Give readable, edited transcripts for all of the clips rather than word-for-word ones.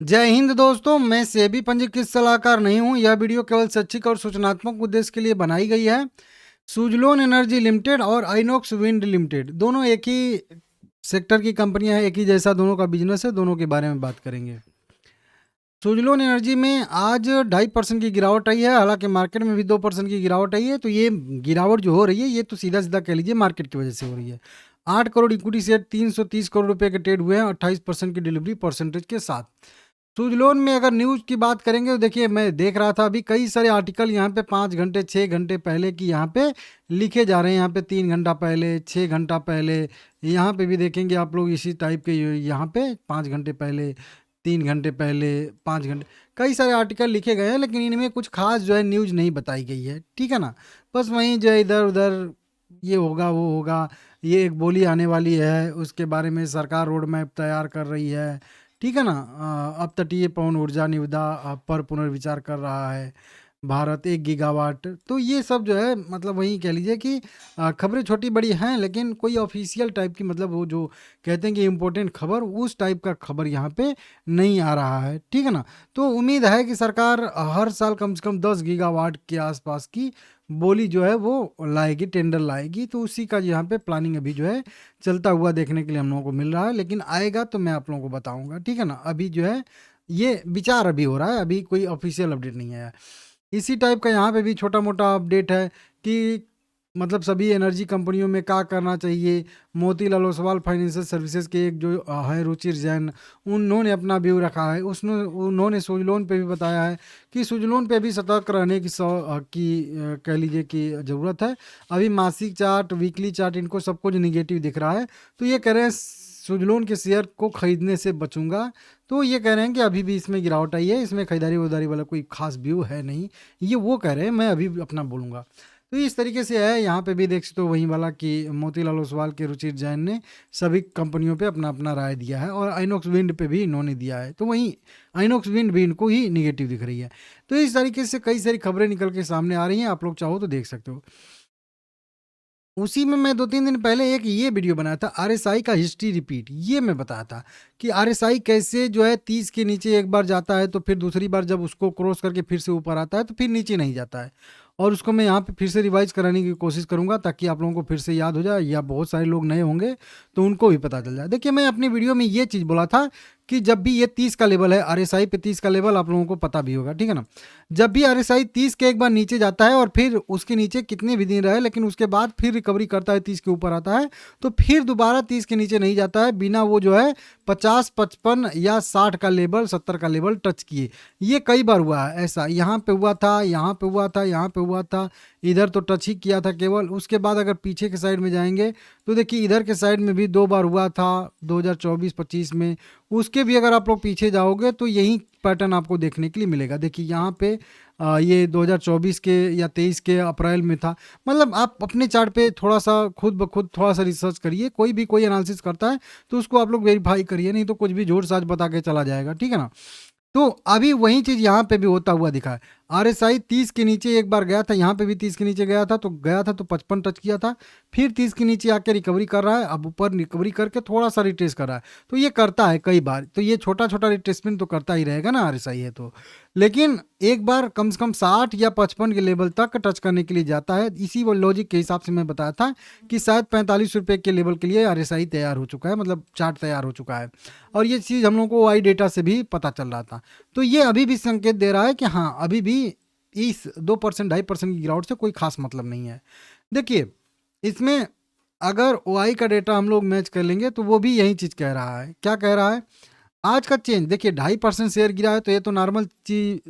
जय हिंद दोस्तों, मैं सेबी पंजीकृत सलाहकार नहीं हूं। यह वीडियो केवल शैक्षिक और सूचनात्मक उद्देश्य के लिए बनाई गई है। सुजलोन एनर्जी लिमिटेड और आइनॉक्स विंड लिमिटेड दोनों एक ही सेक्टर की कंपनियां हैं, एक ही जैसा दोनों का बिजनेस है। दोनों के बारे में बात करेंगे। सुजलोन एनर्जी में आज 2.5% की गिरावट आई है। हालांकि मार्केट में भी 2% की गिरावट आई है। तो ये गिरावट जो हो रही है ये तो सीधा सीधा कह लीजिए मार्केट की वजह से हो रही है। 8 करोड़ इक्विटी शेयर 330 करोड़ रुपए के ट्रेड हुए हैं 28% की डिलीवरी परसेंटेज के साथ। सुजलोन में अगर न्यूज़ की बात करेंगे तो देखिए, मैं देख रहा था अभी कई सारे आर्टिकल यहाँ पे 5 घंटे 6 घंटे पहले की यहाँ पे लिखे जा रहे हैं। यहाँ पे 3 घंटा पहले, 6 घंटा पहले, यहाँ पे भी देखेंगे आप लोग इसी टाइप के। यहाँ पे 5 घंटे पहले, 3 घंटे पहले, 5 घंटे, कई सारे आर्टिकल लिखे गए हैं। लेकिन इनमें कुछ खास जो है न्यूज़ नहीं बताई गई है, ठीक है ना। बस वहीं जो है इधर उधर ये होगा वो होगा, ये एक बोली आने वाली है, उसके बारे में सरकार रोड मैप तैयार कर रही है, ठीक है ना। अब तटीय पवन ऊर्जा निविदा पर पुनर्विचार कर रहा है भारत 1 गीगावाट। तो ये सब जो है मतलब वही कह लीजिए कि खबरें छोटी बड़ी हैं, लेकिन कोई ऑफिशियल टाइप की, मतलब वो जो कहते हैं कि इम्पोर्टेंट खबर, उस टाइप का खबर यहाँ पे नहीं आ रहा है, ठीक है ना। तो उम्मीद है कि सरकार हर साल कम से कम 10 गीगावाट के आसपास की बोली जो है वो लाएगी, टेंडर लाएगी। तो उसी का यहाँ पे प्लानिंग अभी जो है चलता हुआ देखने के लिए हम लोगों को मिल रहा है। लेकिन आएगा तो मैं आप लोगों को बताऊंगा, ठीक है ना। अभी जो है ये विचार अभी हो रहा है, अभी कोई ऑफिशियल अपडेट नहीं आया है। इसी टाइप का यहाँ पे भी छोटा मोटा अपडेट है कि मतलब सभी एनर्जी कंपनियों में क्या करना चाहिए। मोतीलाल ओसवाल फाइनेंशियल सर्विसेज के एक जो है रुचिर जैन, उन्होंने अपना व्यू रखा है। उन्होंने सुजलोन पे भी बताया है कि सुजलोन पे भी सतर्क रहने की कह लीजिए कि ज़रूरत है। अभी मासिक चार्ट, वीकली चार्ट, इनको सबको जो निगेटिव दिख रहा है, तो ये कह रहे हैं सुजलोन के शेयर को खरीदने से बचूंगा। तो ये कह रहे हैं कि अभी भी इसमें गिरावट आई है, इसमें खरीदारी वदारी वाला कोई खास व्यू है नहीं। ये वो कह रहे हैं, मैं अभी अपना बोलूँगा। तो इस तरीके से है। यहाँ पे भी देख सकते हो वही वाला कि मोतीलाल ओसवाल के रुचिर जैन ने सभी कंपनियों पे अपना अपना राय दिया है, और आइनॉक्स विंड पे भी इन्होंने दिया है। तो वहीं आइनॉक्स विंड भी इनको ही निगेटिव दिख रही है। तो इस तरीके से कई सारी खबरें निकल के सामने आ रही हैं, आप लोग चाहो तो देख सकते हो। उसी में मैं 2-3 दिन पहले एक ये वीडियो बनाया था, आरएसआई का हिस्ट्री रिपीट। ये मैं बताया था कि आरएसआई कैसे जो है 30 के नीचे एक बार जाता है, तो फिर दूसरी बार जब उसको क्रॉस करके फिर से ऊपर आता है तो फिर नीचे नहीं जाता है। और उसको मैं यहाँ पे फिर से रिवाइज कराने की कोशिश करूँगा ताकि आप लोगों को फिर से याद हो जाए, या बहुत सारे लोग नए होंगे तो उनको भी पता चल जाए। देखिए, मैं अपनी वीडियो में ये चीज़ बोला था कि जब भी ये 30 का लेवल है, आरएसआई पे 30 का लेवल आप लोगों को पता भी होगा, ठीक है ना। जब भी आरएसआई 30 के एक बार नीचे जाता है और फिर उसके नीचे कितने भी दिन रहे, लेकिन उसके बाद फिर रिकवरी करता है, 30 के ऊपर आता है, तो फिर दोबारा 30 के नीचे नहीं जाता है बिना वो जो है 50, 55 या 60 का लेवल, 70 का लेवल टच किए। ये कई बार हुआ है ऐसा। यहाँ पे हुआ था, यहाँ पे हुआ था, यहाँ पे हुआ था, इधर तो टच ही किया था केवल। उसके बाद अगर पीछे के साइड में जाएंगे तो देखिए इधर के साइड में भी 2 बार हुआ था 2024-25 में। उसके भी अगर आप लोग पीछे जाओगे तो यही पैटर्न आपको देखने के लिए मिलेगा। देखिए यहाँ पे ये 2024 के या 23 के अप्रैल में था। मतलब आप अपने चार्ट पे थोड़ा सा खुद ब खुद थोड़ा सा रिसर्च करिए। कोई भी कोई एनालिसिस करता है तो उसको आप लोग वेरीफाई करिए, नहीं तो कुछ भी झूठ साज बता के चला जाएगा, ठीक है ना। तो अभी वही चीज़ यहाँ पे भी होता हुआ दिखा है। आरएसआई 30 के नीचे एक बार गया था, यहाँ पे भी 30 के नीचे गया था, तो 55 टच किया था। फिर 30 के नीचे आके रिकवरी कर रहा है, अब ऊपर रिकवरी करके थोड़ा सा रिट्रेस कर रहा है। तो ये करता है कई बार, तो ये छोटा छोटा रिट्रेसमेंट तो करता ही रहेगा ना आरएसआई है तो। लेकिन एक बार कम से कम 60 या 55 के लेवल तक टच करने के लिए जाता है। इसी वो लॉजिक के हिसाब से मैं बताया था कि शायद 45 रुपये के लेवल के लिए आरएसआई तैयार हो चुका है, मतलब चार्ट तैयार हो चुका है। और ये चीज़ हम लोग को आई डेटा से भी पता चल रहा था। तो ये अभी भी संकेत दे रहा है कि हाँ, अभी भी इस 2%, 2.5% की गिरावट से कोई खास मतलब नहीं है। देखिए, इसमें अगर ओआई का डेटा हम लोग मैच कर लेंगे तो वो भी यही चीज़ कह रहा है। क्या कह रहा है? आज का चेंज देखिए, 2.5% शेयर गिरा है, तो ये तो नॉर्मल चीज,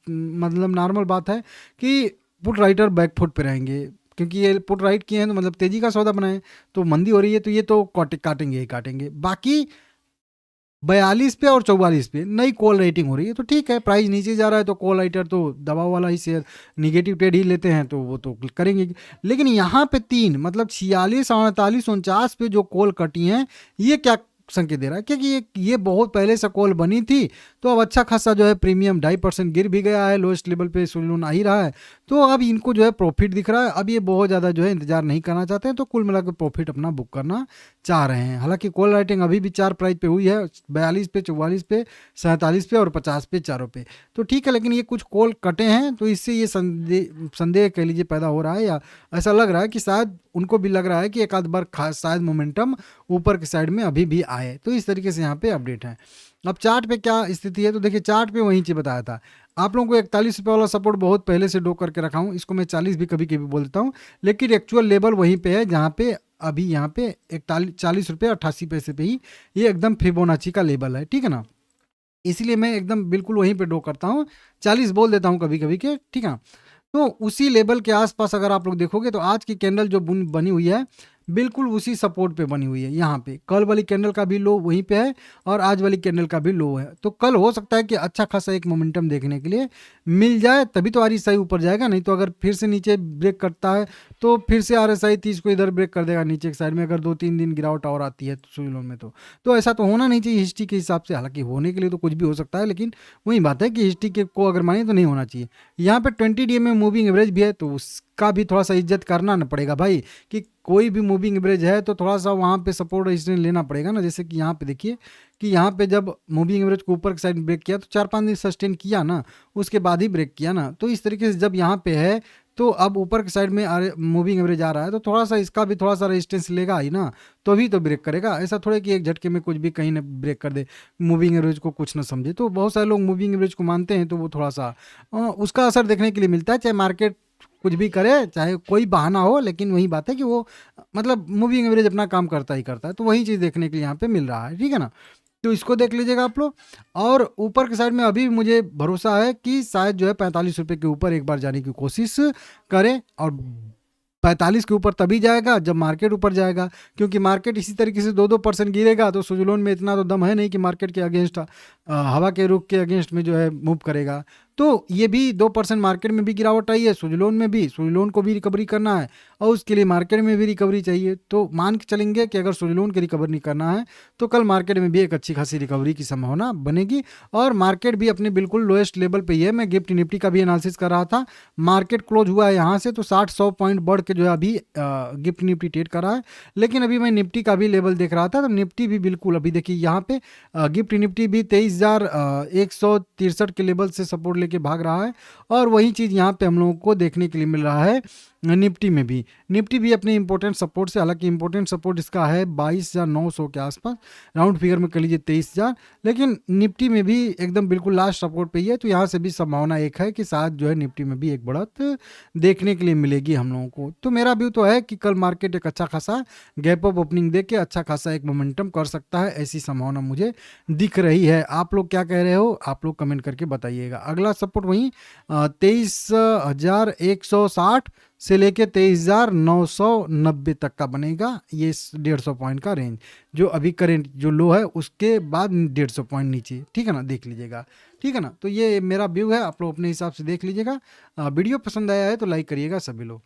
मतलब नॉर्मल बात है कि पुट राइटर बैक फुट पे रहेंगे, क्योंकि ये पुट राइट किए हैं तो मतलब तेजी का सौदा बनाए। तो मंदी हो रही है तो ये तो काटेंगे ही काटेंगे। बाकी 42 पे और 44 पे नई कॉल रेटिंग हो रही है, तो ठीक है। प्राइस नीचे जा रहा है तो कॉल राइटर तो दबाव वाला ही शेयर, निगेटिव ट्रेड ही लेते हैं, तो वो तो करेंगे। लेकिन यहाँ पे 3 मतलब 46, 48, 49 पे जो कॉल कटी हैं, ये क्या संकेत दे रहा है, क्योंकि ये बहुत पहले से कॉल बनी थी, तो अब अच्छा खासा जो है प्रीमियम 2.5% गिर भी गया है, लोएस्ट लेवल पे सूर्य आ ही रहा है, तो अब इनको जो है प्रॉफिट दिख रहा है। अब ये बहुत ज़्यादा जो है इंतजार नहीं करना चाहते हैं, तो कुल मिलाकर प्रॉफिट अपना बुक करना चाह रहे हैं। हालांकि कॉल राइटिंग अभी भी 4 प्राइस पे हुई है, 42 पे, 44 पे, 47 पे और 50 पे, चारों पे, तो ठीक है। लेकिन ये कुछ कॉल कटे हैं, तो इससे ये संदेह कह लीजिए पैदा हो रहा है, या ऐसा लग रहा है कि शायद उनको भी लग रहा है कि एक आध बार शायद मोमेंटम ऊपर की साइड में अभी भी आए। तो इस तरीके से यहाँ पे अपडेट है। अब चार्ट पे क्या स्थिति है, तो देखिए चार्ट पे वही चीज बताया था आप लोगों को। 41 रुपये वाला सपोर्ट बहुत पहले से ड्रॉ करके रखा हूँ, इसको मैं 40 भी कभी कभी बोल देता हूँ, लेकिन एक्चुअल लेवल वहीं पे है जहाँ पे अभी यहाँ पे 40 रुपये 88 पैसे पे ही ये एकदम फिबोनाची का लेवल है, ठीक है ना। इसलिए मैं एकदम बिल्कुल वहीं पे ड्रॉ करता हूँ, 40 बोल देता हूँ कभी कभी के, ठीक है। तो उसी लेवल के आसपास अगर आप लोग देखोगे तो आज की कैंडल जो बनी हुई है बिल्कुल उसी सपोर्ट पे बनी हुई है। यहाँ पे कल वाली कैंडल का भी लो वहीं पे है और आज वाली कैंडल का भी लो है, तो कल हो सकता है कि अच्छा खासा एक मोमेंटम देखने के लिए मिल जाए, तभी तो RSI ऊपर जाएगा। नहीं तो अगर फिर से नीचे ब्रेक करता है तो फिर से RSI 30 को इधर ब्रेक कर देगा नीचे की साइड में, अगर 2-3 दिन गिरावट और आती है तो सूर्य में, तो ऐसा तो होना नहीं चाहिए हिस्ट्री के हिसाब से। हालांकि होने के लिए तो कुछ भी हो सकता है, लेकिन वही बात है कि हिस्ट्री के को अगर माने तो नहीं होना चाहिए। यहाँ पे 20 DA में मूविंग एवरेज भी है, तो उसका भी थोड़ा सा इज्जत करना ना पड़ेगा भाई, कि कोई भी मूविंग एवरेज है तो थोड़ा सा वहाँ पे सपोर्ट रेजिस्टेंस लेना पड़ेगा ना। जैसे कि यहाँ पे देखिए कि यहाँ पे जब मूविंग एवरेज को ऊपर की साइड ब्रेक किया तो 4-5 दिन सस्टेन किया ना, उसके बाद ही ब्रेक किया ना। तो इस तरीके से जब यहाँ पे है तो अब ऊपर की साइड में मूविंग एवरेज आ रहा है, तो थोड़ा सा इसका भी थोड़ा सा रेजिस्टेंस लेगा ही ना, तो भी तो ब्रेक करेगा। ऐसा थोड़े कि एक झटके में कुछ भी कहीं ना ब्रेक कर दे, मूविंग एवरेज को कुछ ना समझे। तो बहुत सारे लोग मूविंग एवरेज को मानते हैं, तो वो थोड़ा सा उसका असर देखने के लिए मिलता है, चाहे मार्केट कुछ भी करे, चाहे कोई बहाना हो, लेकिन वही बात है कि वो मतलब मूविंग एवरेज अपना काम करता ही करता है। तो वही चीज़ देखने के लिए यहाँ पे मिल रहा है, ठीक है ना। तो इसको देख लीजिएगा आप लोग। और ऊपर की साइड में अभी मुझे भरोसा है कि शायद जो है 45 रुपये के ऊपर एक बार जाने की कोशिश करें, और 45 के ऊपर तभी जाएगा जब मार्केट ऊपर जाएगा, क्योंकि मार्केट इसी तरीके से 2-2% गिरेगा तो सुजलोन में इतना तो दम है नहीं कि मार्केट के अगेंस्ट हवा के रुख के अगेंस्ट में जो है मूव करेगा। तो ये भी 2% मार्केट में भी गिरावट आई है, सुजलोन में भी, सुजलोन को भी रिकवरी करना है और उसके लिए मार्केट में भी रिकवरी चाहिए। तो मान के चलेंगे कि अगर सुजलोन की रिकवर नहीं करना है तो कल मार्केट में भी एक अच्छी खासी रिकवरी की संभावना बनेगी, और मार्केट भी अपने बिल्कुल लोएस्ट लेवल पे ही है। मैं गिफ्ट निफ्टी का भी एनालिसिस कर रहा था, मार्केट क्लोज हुआ है यहाँ से तो 60-100 पॉइंट बढ़ के जो है अभी गिफ्ट निफ्टी ट्रेड कर रहा है। लेकिन अभी मैं निफ्टी का भी लेवल देख रहा था, तो निफ्टी भी बिल्कुल अभी देखिए यहाँ पे गिफ्ट निफ्टी भी 23,163 के लेवल से सपोर्ट लेके भाग रहा है, और वही चीज़ यहाँ पे हम लोगों को देखने के लिए मिल रहा है निफ्टी में भी। निफ्टी भी अपने इंपॉर्टेंट सपोर्ट से, हालांकि इंपॉर्टेंट सपोर्ट इसका है 22,900 के आसपास, राउंड फिगर में कर लीजिए 23,000, लेकिन निफ्टी में भी एकदम बिल्कुल लास्ट सपोर्ट पे ही है। तो यहाँ से भी संभावना एक है कि शायद जो है निफ्टी में भी एक बढ़त देखने के लिए मिलेगी हम लोगों को। तो मेरा व्यू तो है कि कल मार्केट एक अच्छा खासा गैप अप ओपनिंग दे के अच्छा खासा एक मोमेंटम कर सकता है, ऐसी संभावना मुझे दिख रही है। आप लोग क्या कह रहे हो, आप लोग कमेंट करके बताइएगा। अगला सपोर्ट वहीं 23,160 से लेके 23,990 तक का बनेगा, ये 150 पॉइंट का रेंज जो अभी करेंट जो लो है उसके बाद 150 पॉइंट नीचे, ठीक है ना, देख लीजिएगा, ठीक है ना। तो ये मेरा व्यू है, आप लोग अपने हिसाब से देख लीजिएगा। वीडियो पसंद आया है तो लाइक करिएगा सभी लोग।